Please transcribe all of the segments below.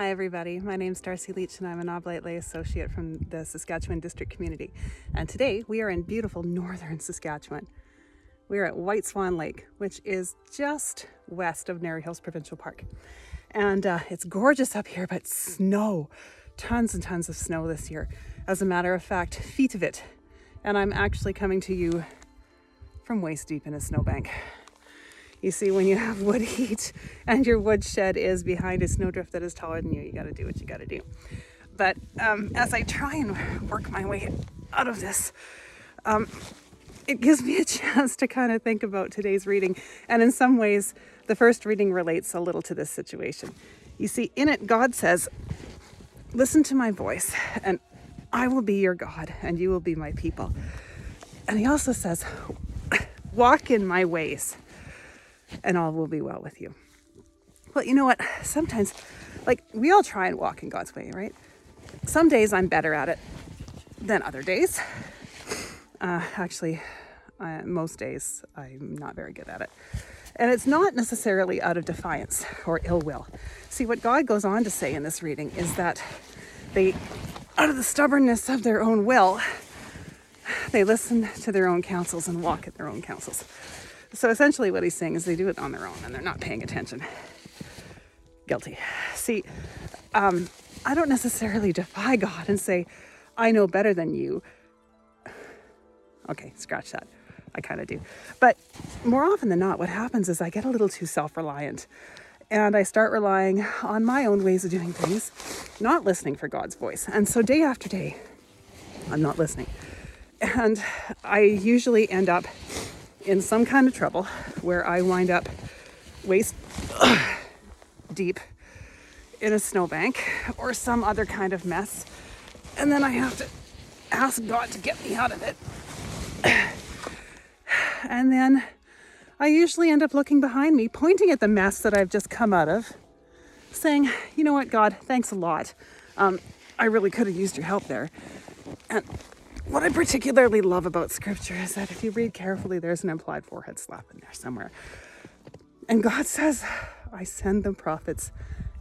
Hi everybody, my name's Darcie Lich and I'm an Oblate Lay Associate from the Saskatchewan District Community. And today we are in beautiful northern Saskatchewan. We are at Whiteswan Lake, which is just west of Narry Hills Provincial Park. And it's gorgeous up here, but snow, tons and tons of snow this year. As a matter of fact, feet of it. And I'm actually coming to you from waist deep in a snowbank. You see, when you have wood heat and your wood shed is behind a snowdrift that is taller than you, you got to do what you got to do. But as I try and work my way out of this, it gives me a chance to kind of think about today's reading. And in some ways, the first reading relates a little to this situation. You see, in it, God says, "Listen to my voice, and I will be your God, and you will be my people." And he also says, "Walk in my ways, and all will be well with you." Well, you know what? Sometimes, we all try and walk in God's way, right? Some days I'm better at it than other days. Most days I'm not very good at it. And it's not necessarily out of defiance or ill will. See, what God goes on to say in this reading is that out of the stubbornness of their own will, they listen to their own counsels and walk at their own counsels. So essentially what he's saying is they do it on their own and they're not paying attention. Guilty. See, I don't necessarily defy God and say, "I know better than you." Okay, scratch that. I kind of do. But more often than not, what happens is I get a little too self-reliant and I start relying on my own ways of doing things, not listening for God's voice. And so day after day, I'm not listening. And I usually end up in some kind of trouble where I wind up waist deep in a snowbank or some other kind of mess. And then I have to ask God to get me out of it. And then I usually end up looking behind me, pointing at the mess that I've just come out of, saying, "You know what, God, thanks a lot. I really could have used your help there." And what I particularly love about scripture is that if you read carefully, there's an implied forehead slap in there somewhere. And God says, "I send them prophets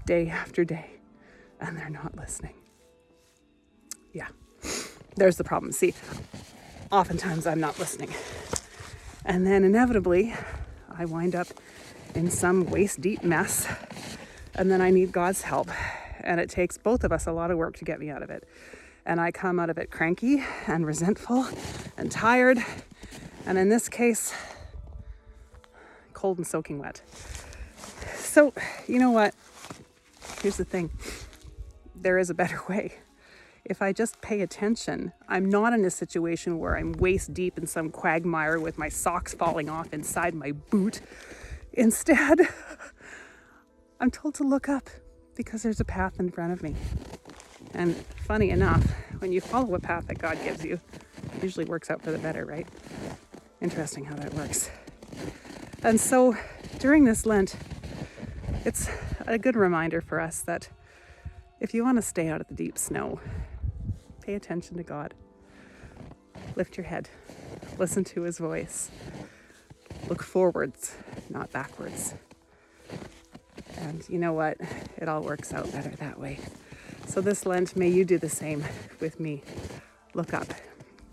day after day, and they're not listening." Yeah, there's the problem. See, oftentimes I'm not listening. And then inevitably, I wind up in some waist-deep mess, and then I need God's help. And it takes both of us a lot of work to get me out of it. And I come out of it cranky and resentful and tired. And in this case, cold and soaking wet. So, you know what? Here's the thing. There is a better way. If I just pay attention, I'm not in a situation where I'm waist deep in some quagmire with my socks falling off inside my boot. Instead, I'm told to look up because there's a path in front of me. And funny enough, when you follow a path that God gives you, it usually works out for the better, right? Interesting how that works. And so during this Lent, it's a good reminder for us that if you want to stay out of the deep snow, pay attention to God. Lift your head. Listen to his voice. Look forwards, not backwards. And you know what? It all works out better that way. So this Lent, may you do the same with me. Look up.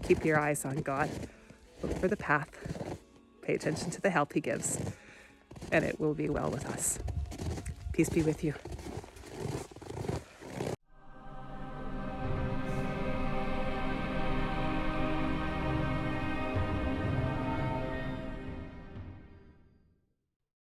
Keep your eyes on God. Look for the path. Pay attention to the help he gives. And it will be well with us. Peace be with you.